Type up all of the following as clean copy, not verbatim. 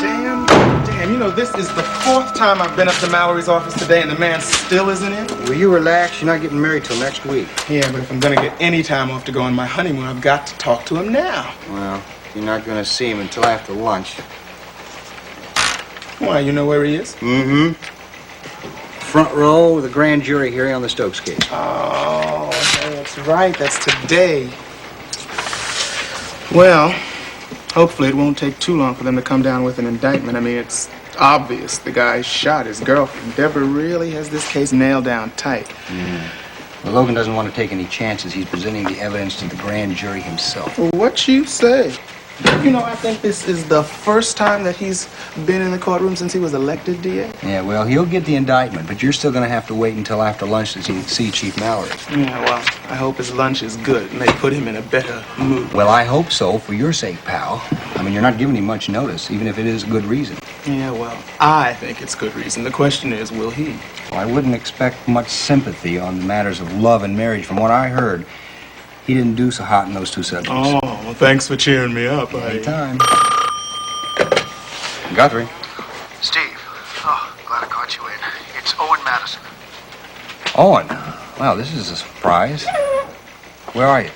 Damn, you know, this is the 4th time I've been up to Mallory's office today and the man still isn't in. Will you relax? You're not getting married till next week. Yeah, but if I'm gonna get any time off to go on my honeymoon, I've got to talk to him now. Well, you're not gonna see him until after lunch. Why, you know where he is? Mm-hmm. Front row of the grand jury hearing on the Stokes case. Oh, that's right. That's today. Well, hopefully it won't take too long for them to come down with an indictment. I mean, it's obvious the guy shot his girlfriend. Deborah really has this case nailed down tight. Well, Logan doesn't want to take any chances. He's presenting the evidence to the grand jury himself. Well, what you say? You know, I think this is the first time that he's been in the courtroom since he was elected DA. Yeah, well, he'll get the indictment, but you're still going to have to wait until after lunch to see Chief Mallory. Yeah, well, I hope his lunch is good and they put him in a better mood. Well, I hope so, for your sake, pal. I mean, you're not giving him much notice, even if it is good reason. Yeah, well, I think it's good reason. The question is, will he? Well, I wouldn't expect much sympathy on the matters of love and marriage. From what I heard, he didn't do so hot in those two subjects. Oh, well, thanks for cheering me up. Anytime. Guthrie. Steve. Oh, glad I caught you in. It's Owen Madison. Owen. Wow, this is a surprise. Where are you?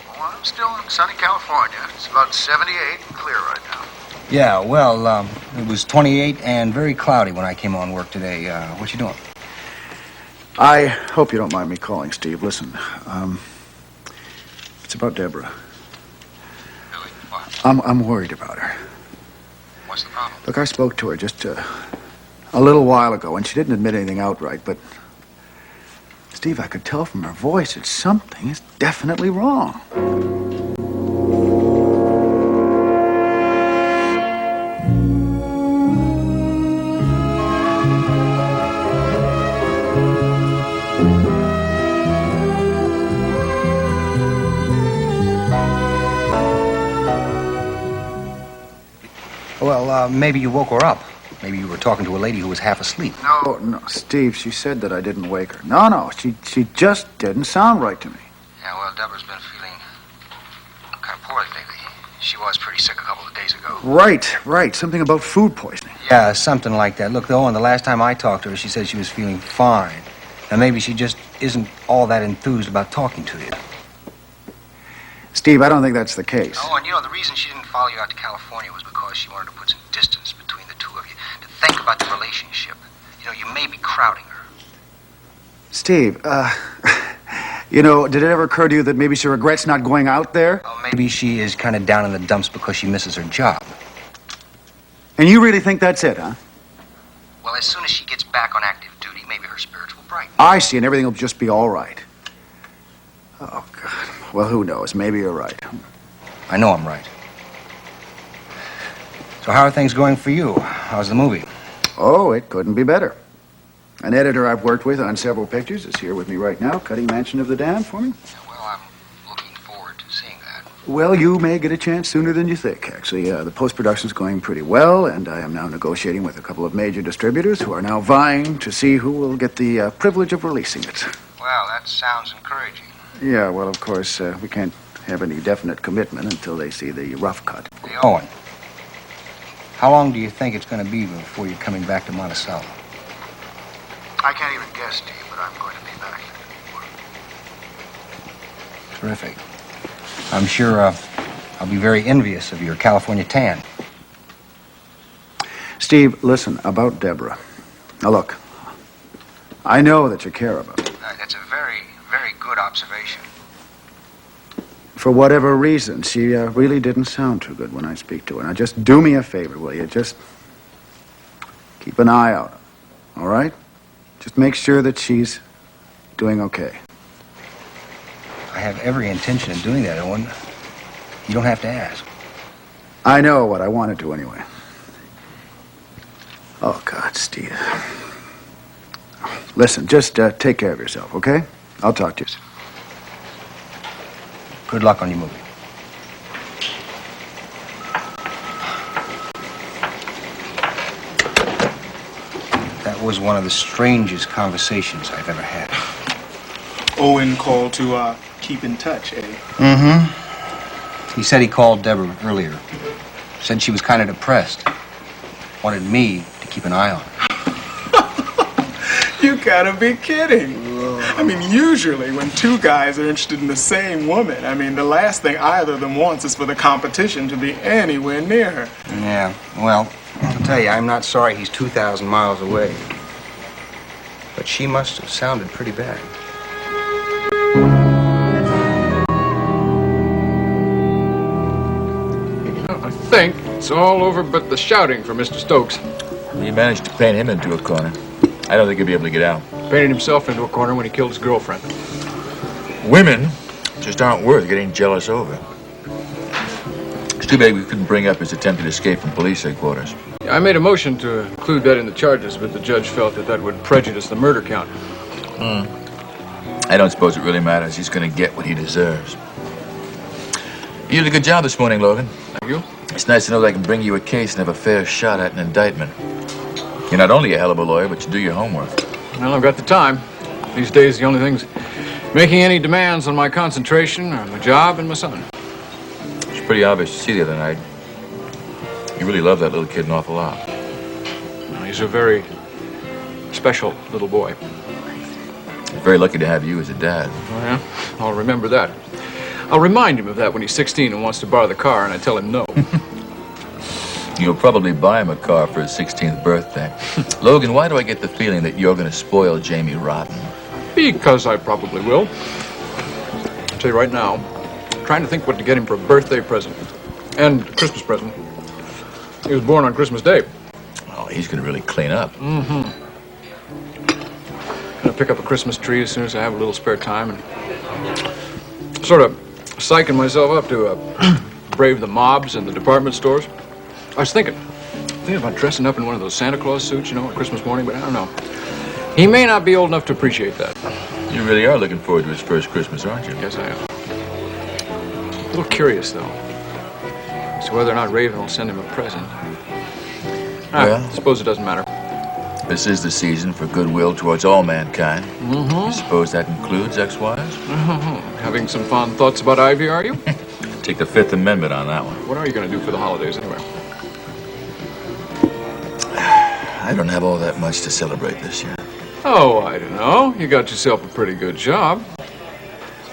Well, I'm still in sunny California. It's about 78 and clear right now. Yeah, well, it was 28 and very cloudy when I came on work today. What you doing? I hope you don't mind me calling, Steve. Listen, it's about Deborah. Really? What? I'm worried about her. What's the problem? Look, I spoke to her just a little while ago, and she didn't admit anything outright, but Steve, I could tell from her voice that something is definitely wrong. Well, maybe you woke her up. Maybe you were talking to a lady who was half asleep. No, Steve, she said that I didn't wake her. No, she just didn't sound right to me. Yeah, well, Deborah's been feeling kind of poorly lately. She was pretty sick a couple of days ago. Right. Something about food poisoning. Yeah, something like that. Look, though, the last time I talked to her, she said she was feeling fine. And maybe she just isn't all that enthused about talking to you. Steve, I don't think that's the case. Oh, and you know, the reason she didn't follow you out to California was because she wanted to put some distance between the two of you. To think about the relationship. You know, you may be crowding her. Steve, you know, did it ever occur to you that maybe she regrets not going out there? Well, maybe she is kind of down in the dumps because she misses her job. And you really think that's it, huh? Well, as soon as she gets back on active duty, maybe her spirits will brighten. I see, and everything will just be all right. Oh, God. Well, who knows? Maybe you're right. I know I'm right. So how are things going for you? How's the movie? Oh, it couldn't be better. An editor I've worked with on several pictures is here with me right now, cutting Mansion of the Damned for me. Yeah, well, I'm looking forward to seeing that. Well, you may get a chance sooner than you think, actually. The post-production's going pretty well, and I am now negotiating with a couple of major distributors who are now vying to see who will get the privilege of releasing it. Well, that sounds encouraging. Yeah, well, of course, we can't have any definite commitment until they see the rough cut. Hey, Owen, how long do you think it's going to be before you're coming back to Monticello? I can't even guess, Steve, but I'm going to be back. Terrific. I'm sure I'll be very envious of your California tan. Steve, listen, about Deborah. Now, look, I know that you care about her. That's a very, very good observation. For whatever reason, she really didn't sound too good when I speak to her. Now, just do me a favor, will you? Just keep an eye out, all right? Just make sure that she's doing okay. I have every intention of doing that, Owen. You don't have to ask. I know what I want to do anyway. Oh, God, Steve. Listen, just take care of yourself, okay? I'll talk to you soon. Good luck on your movie. That was one of the strangest conversations I've ever had. Owen called to keep in touch, eh? Mm-hmm. He said he called Deborah earlier. Said she was kind of depressed. wanted me to keep an eye on her. You gotta be kidding. I mean, usually when two guys are interested in the same woman, I mean, the last thing either of them wants is for the competition to be anywhere near her. Yeah, well, I'll tell you, I'm not sorry he's 2,000 miles away. But she must have sounded pretty bad. I think it's all over but the shouting for Mr. Stokes. You managed to paint him into a corner. I don't think he'll be able to get out. Painted himself into a corner when he killed his girlfriend. Women just aren't worth getting jealous over. It's too bad we couldn't bring up his attempted escape from police headquarters. I made a motion to include that in the charges, but the judge felt that would prejudice the murder count. I don't suppose it really matters. He's going to get what he deserves. You did a good job this morning, Logan. Thank you. It's nice to know that I can bring you a case and have a fair shot at an indictment. You're not only a hell of a lawyer, but you do your homework. Well, I've got the time. These days, the only things making any demands on my concentration are my job and my son. It's pretty obvious to see the other night. You really love that little kid an awful lot. He's a very special little boy. He's very lucky to have you as a dad. Oh, yeah? I'll remember that. I'll remind him of that when he's 16 and wants to borrow the car, and I tell him no. You'll probably buy him a car for his 16th birthday. Logan, why do I get the feeling that you're going to spoil Jamie rotten? Because I probably will. I'll tell you right now, I'm trying to think what to get him for a birthday present and a Christmas present. He was born on Christmas Day. Oh, he's going to really clean up. Gonna pick up a Christmas tree as soon as I have a little spare time and sort of psyching myself up to brave the mobs and the department stores. I was thinking about dressing up in one of those Santa Claus suits, you know, on Christmas morning, but I don't know. He may not be old enough to appreciate that. You really are looking forward to his first Christmas, aren't you? Yes, I am. A little curious, though, as to whether or not Raven will send him a present. Well, I suppose it doesn't matter. This is the season for goodwill towards all mankind. I suppose that includes ex-wives? Having some fond thoughts about Ivy, are you? Take the Fifth Amendment on that one. What are you going to do for the holidays, anyway? I don't have all that much to celebrate this year. Oh, I don't know. You got yourself a pretty good job.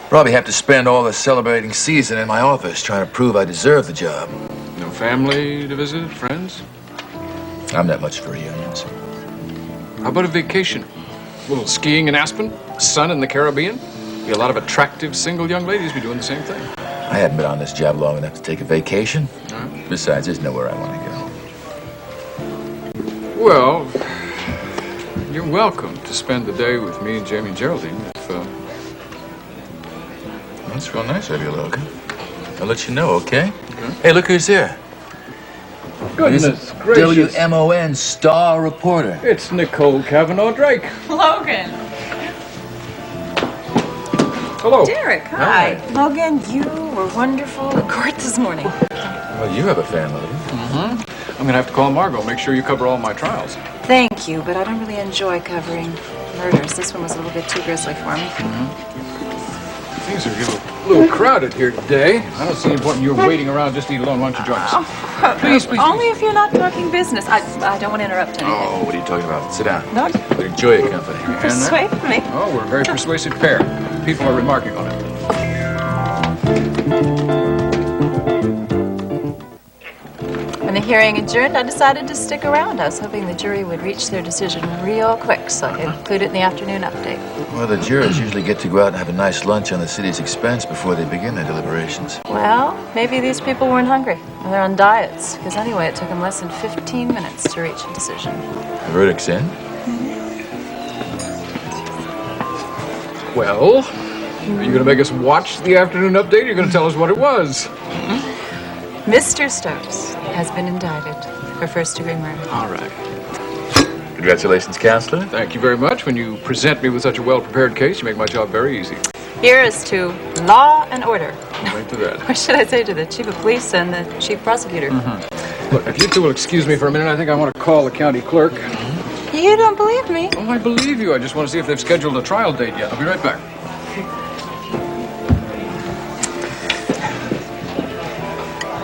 Probably have to spend all the celebrating season in my office trying to prove I deserve the job. No family to visit, friends? I'm not much for reunions. How about a vacation? A little skiing in Aspen? Sun in the Caribbean? Be a lot of attractive single young ladies be doing the same thing. I haven't been on this job long enough to take a vacation. Besides, there's nowhere I want to go. Well, you're welcome to spend the day with me and Jamie and Geraldine if, That's real nice of you, Logan. I'll let you know, okay? Hey, look who's here. Goodness gracious. WMON star reporter. It's Nicole Cavanaugh Drake. Logan. Hello. Derek, hi. Logan, you were wonderful at court this morning. Well, you have a family. I'm going to have to call Margot, make sure you cover all my trials. Thank you, but I don't really enjoy covering murders. This one was a little bit too grisly for me. Things are getting a little crowded here today. I don't see any point in you waiting around just to eat alone. Why don't you join us? Please, please. Only if you're not talking business. I don't want to interrupt anything. Oh, what are you talking about? Sit down. No, We'll enjoy your company. persuade me. Oh, we're a very persuasive pair. People are remarking on it. When the hearing adjourned, I decided to stick around. I was hoping the jury would reach their decision real quick so I could include it in the afternoon update. Well, the jurors usually get to go out and have a nice lunch on the city's expense before they begin their deliberations. Well, maybe these people weren't hungry. Or they're on diets. Because anyway, it took them less than 15 minutes to reach a decision. The verdict's in? Well, are you going to make us watch the afternoon update, or are you going to tell us what it was? Mr. Stokes has been indicted for first-degree murder. All right. Congratulations, counselor. Thank you very much. When you present me with such a well-prepared case, you make my job very easy. Here is to law and order. Right to that. Or should I say to the chief of police and the chief prosecutor? Look, if you two will excuse me for a minute, I think I want to call the county clerk. You don't believe me? Oh, I believe you. I just want to see if they've scheduled a trial date yet. I'll be right back.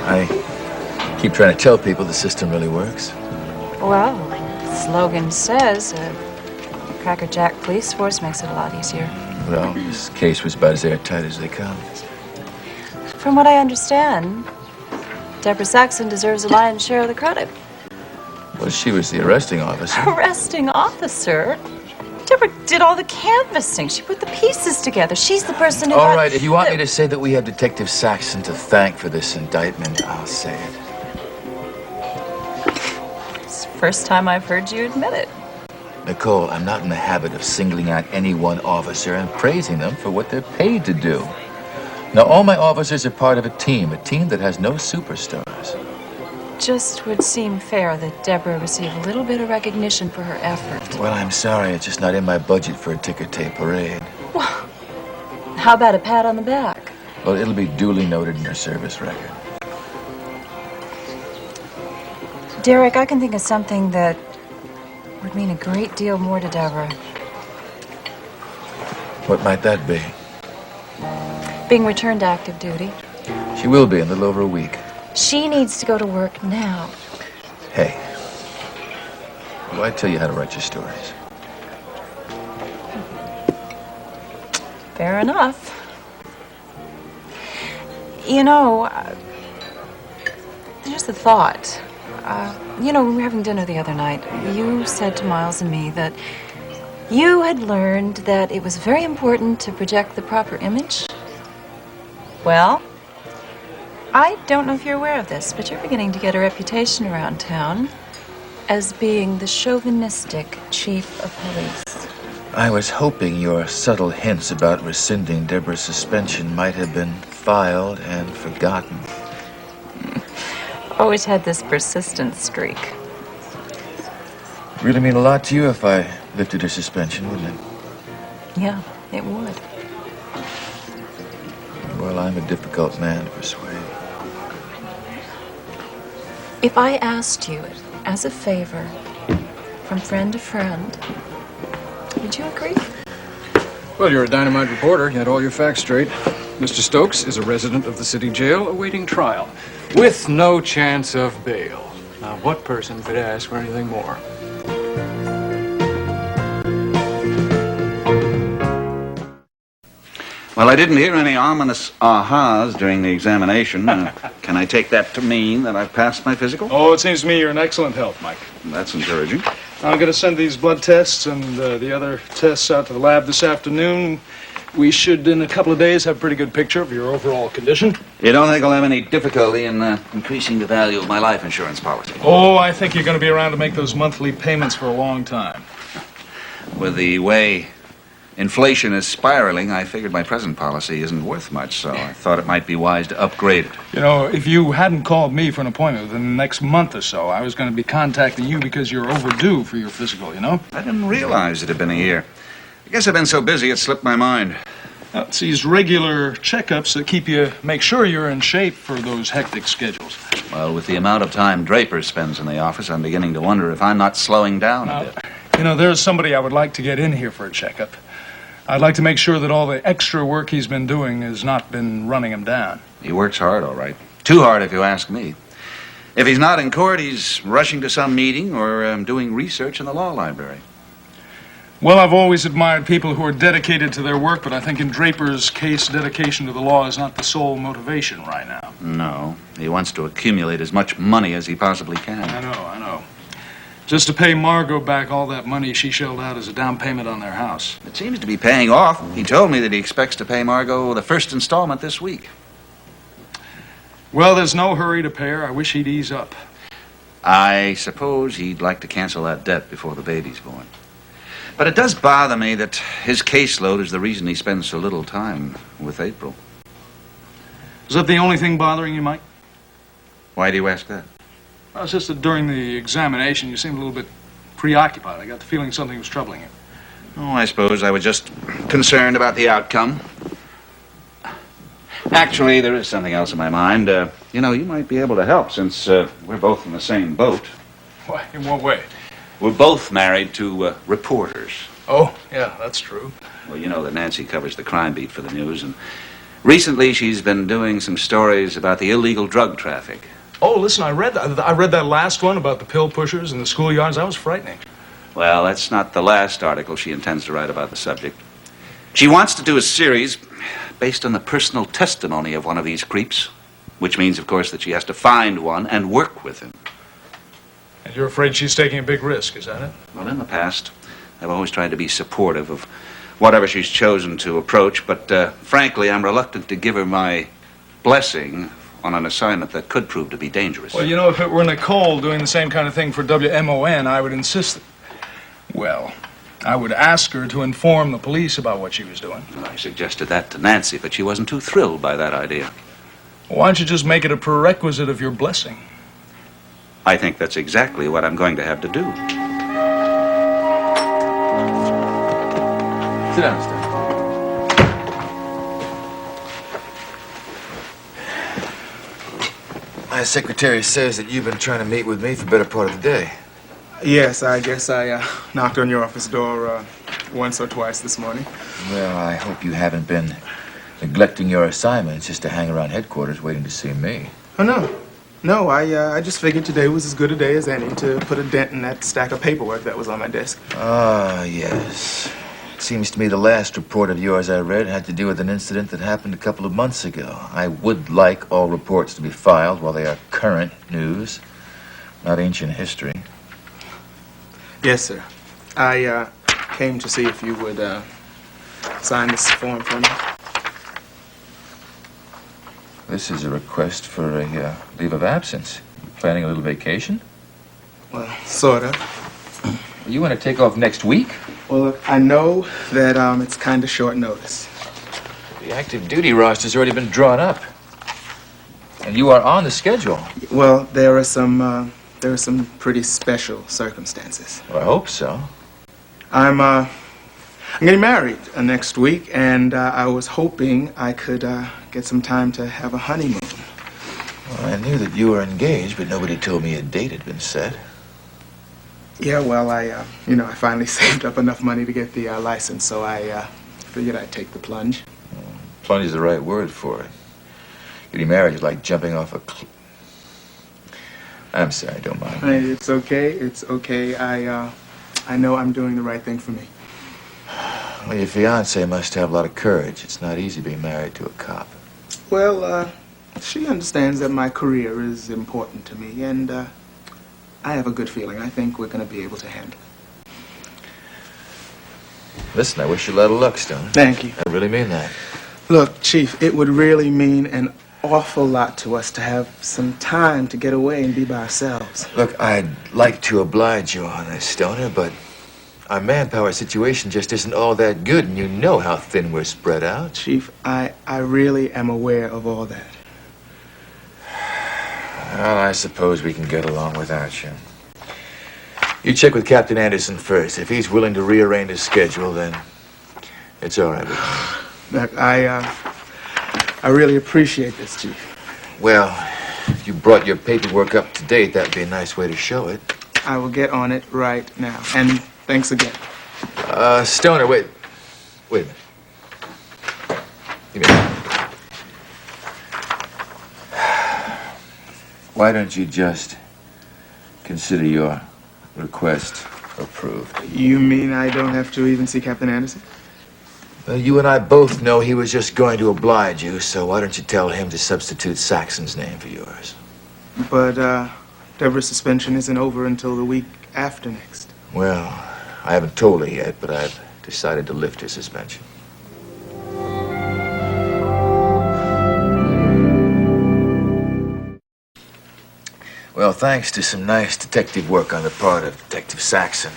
I keep trying to tell people the system really works. Well, slogan says a Cracker Jack police force makes it a lot easier. Well, this case was about as airtight as they come. From what I understand, Deborah Saxon deserves a lion's share of the credit. Well, she was the arresting officer. Arresting officer? Deborah did all the canvassing. She put the pieces together. She's the person who All right, if you want me to say that we have Detective Saxon to thank for this indictment, I'll say it. It's the first time I've heard you admit it. Nicole, I'm not in the habit of singling out any one officer and praising them for what they're paid to do. Now, all my officers are part of a team that has no superstars. Just would seem fair that Deborah receive a little bit of recognition for her effort. Well, I'm sorry, it's just not in my budget for a ticker-tape parade. Well, how about a pat on the back? Well, it'll be duly noted in her service record. Derek, I can think of something that would mean a great deal more to Deborah. What might that be? Being returned to active duty. She will be in a little over a week. She needs to go to work now. Hey, do I tell you how to write your stories? Fair enough. You know, just a thought. You know, when we were having dinner the other night, you said to Miles and me that you had learned that it was very important to project the proper image. Well, I don't know if you're aware of this, but you're beginning to get a reputation around town as being the chauvinistic chief of police. I was hoping your subtle hints about rescinding Deborah's suspension might have been filed and forgotten. Always had this persistent streak. Really mean a lot to you if I lifted her suspension, wouldn't it? Yeah, it would. Well, I'm a difficult man to persuade. If I asked you as a favor, from friend to friend, would you agree? Well, you're a dynamite reporter. You had all your facts straight. Mr. Stokes is a resident of the city jail awaiting trial, with no chance of bail. Now, what person could ask for anything more? Well, I didn't hear any ominous ahas during the examination. Can I take that to mean that I've passed my physical? Oh, it seems to me you're in excellent health, Mike. That's encouraging. I'm going to send these blood tests and the other tests out to the lab this afternoon. We should, in a couple of days, have a pretty good picture of your overall condition. You don't think I'll have any difficulty in increasing the value of my life insurance policy? Oh, I think you're going to be around to make those monthly payments for a long time. With the way inflation is spiraling, I figured my present policy isn't worth much, so I thought it might be wise to upgrade it. You know, if you hadn't called me for an appointment within the next month or so, I was going to be contacting you because you're overdue for your physical, you know? I didn't realize it had been a year. I guess I've been so busy it slipped my mind. It's these regular checkups that make sure you're in shape for those hectic schedules. Well, with the amount of time Draper spends in the office, I'm beginning to wonder if I'm not slowing down a bit. You know, there's somebody I would like to get in here for a checkup. I'd like to make sure that all the extra work he's been doing has not been running him down. He works hard, all right. Too hard, if you ask me. If he's not in court, he's rushing to some meeting or doing research in the law library. Well, I've always admired people who are dedicated to their work, but I think in Draper's case, dedication to the law is not the sole motivation right now. No, he wants to accumulate as much money as he possibly can. I know. Just to pay Margot back all that money she shelled out as a down payment on their house. It seems to be paying off. He told me that he expects to pay Margot the first installment this week. Well, there's no hurry to pay her. I wish he'd ease up. I suppose he'd like to cancel that debt before the baby's born. But it does bother me that his caseload is the reason he spends so little time with April. Is that the only thing bothering you, Mike? Why do you ask that? Well, it's just that during the examination, you seemed a little bit preoccupied. I got the feeling something was troubling you. Oh, I suppose I was just concerned about the outcome. Actually, there is something else in my mind. You know, you might be able to help since we're both in the same boat. Why, in what way? We're both married to reporters. Oh, yeah, that's true. Well, you know that Nancy covers the crime beat for the news, and recently she's been doing some stories about the illegal drug traffic. Oh, listen, I read that last one about the pill pushers and the schoolyards. That was frightening. Well, that's not the last article she intends to write about the subject. She wants to do a series based on the personal testimony of one of these creeps, which means, of course, that she has to find one and work with him. And you're afraid she's taking a big risk, is that it? Well, in the past, I've always tried to be supportive of whatever she's chosen to approach, but frankly, I'm reluctant to give her my blessing on an assignment that could prove to be dangerous. Well, you know, if it were Nicole doing the same kind of thing for WMON, I would insist that... Well, I would ask her to inform the police about what she was doing. I suggested that to Nancy, but she wasn't too thrilled by that idea. Why don't you just make it a prerequisite of your blessing? I think that's exactly what I'm going to have to do. Sit down, Steph. My secretary says that you've been trying to meet with me for the better part of the day. Yes, I guess I knocked on your office door once or twice this morning. Well, I hope you haven't been neglecting your assignments just to hang around headquarters waiting to see me. Oh, no. No, I just figured today was as good a day as any to put a dent in that stack of paperwork that was on my desk. Ah, yes. It seems to me the last report of yours I read had to do with an incident that happened a couple of months ago. I would like all reports to be filed while they are current news, not ancient history. Yes, sir. I came to see if you would sign this form for me. This is a request for a leave of absence. You planning a little vacation? Well, sort of. You want to take off next week? Well, look, I know that it's kind of short notice. The active duty roster's already been drawn up. And you are on the schedule. Well, there are some pretty special circumstances. Well, I hope so. I'm getting married next week, and I was hoping I could get some time to have a honeymoon. Well, I knew that you were engaged, but nobody told me a date had been set. Yeah, well, I finally saved up enough money to get the license, so I figured I'd take the plunge. Plunge is the right word for it. Getting married is like jumping off a cliff. I'm sorry, don't mind. Hey, it's okay. It's okay. I know I'm doing the right thing for me. Well, your fiancée must have a lot of courage. It's not easy being married to a cop. Well, she understands that my career is important to me, and I have a good feeling. I think we're going to be able to handle it. Listen, I wish you a lot of luck, Stone. Thank you. I really mean that. Look, Chief, it would really mean an awful lot to us to have some time to get away and be by ourselves. Look, I'd like to oblige you on this, Stoner, but our manpower situation just isn't all that good, and you know how thin we're spread out. Chief, I really am aware of all that. Well, I suppose we can get along without you. You check with Captain Anderson first. If he's willing to rearrange his schedule, then it's all right with me. Look, I really appreciate this, Chief. Well, if you brought your paperwork up to date, that'd be a nice way to show it. I will get on it right now. And thanks again. Stoner, wait a minute. Give me a minute. Why don't you just consider your request approved? You mean I don't have to even see Captain Anderson? Well, you and I both know he was just going to oblige you, so why don't you tell him to substitute Saxon's name for yours? But, Deborah's suspension isn't over until the week after next. Well, I haven't told her yet, but I've decided to lift her suspension. Well, thanks to some nice detective work on the part of Detective Saxon,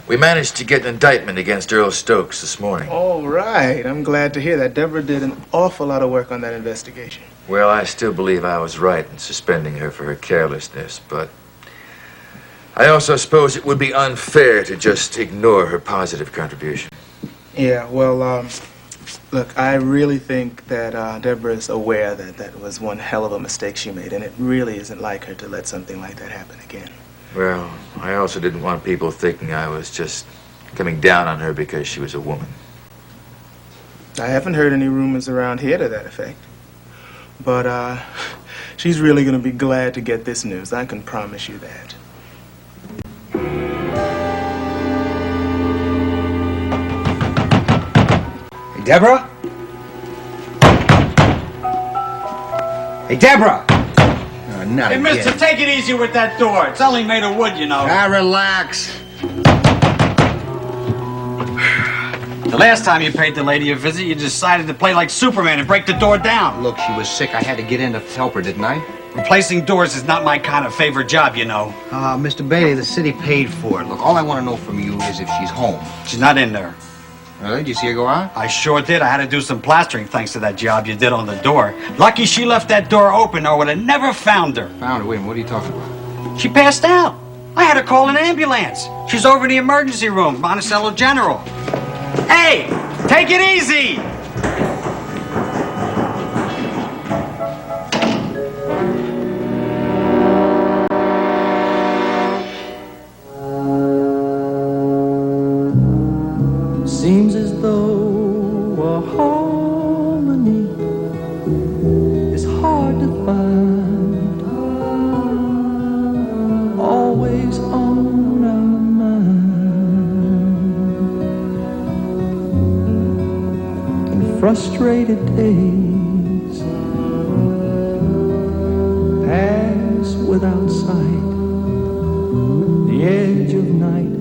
we managed to get an indictment against Earl Stokes this morning. All right. I'm glad to hear that. Deborah did an awful lot of work on that investigation. Well, I still believe I was right in suspending her for her carelessness, but I also suppose it would be unfair to just ignore her positive contribution. Yeah, well, look, I really think that Deborah's aware that that was one hell of a mistake she made, and it really isn't like her to let something like that happen again. Well, I also didn't want people thinking I was just coming down on her because she was a woman. I haven't heard any rumors around here to that effect. But She's really going to be glad to get this news. I can promise you that. Hey, Deborah? Hey, Deborah! Not Hey, mister, take it easy with that door. It's only made of wood, you know. Relax. The last time you paid the lady a visit, you decided to play like Superman and break the door down. Look, she was sick. I had to get in to help her, didn't I? Replacing doors is not my kind of favorite job, you know. Mr. Bailey, the city paid for it. Look, all I want to know from you is if she's home. She's not in there. Really? Did you see her go out? I sure did. I had to do some plastering thanks to that job you did on the door. Lucky she left that door open or I would have never found her. Found her? Wait a minute, what are you talking about? She passed out. I had to call an ambulance. She's over in the emergency room, Monticello General. Hey, take it easy! Seems as though a harmony is hard to find, always on our mind, and frustrated days pass without sight, the edge of night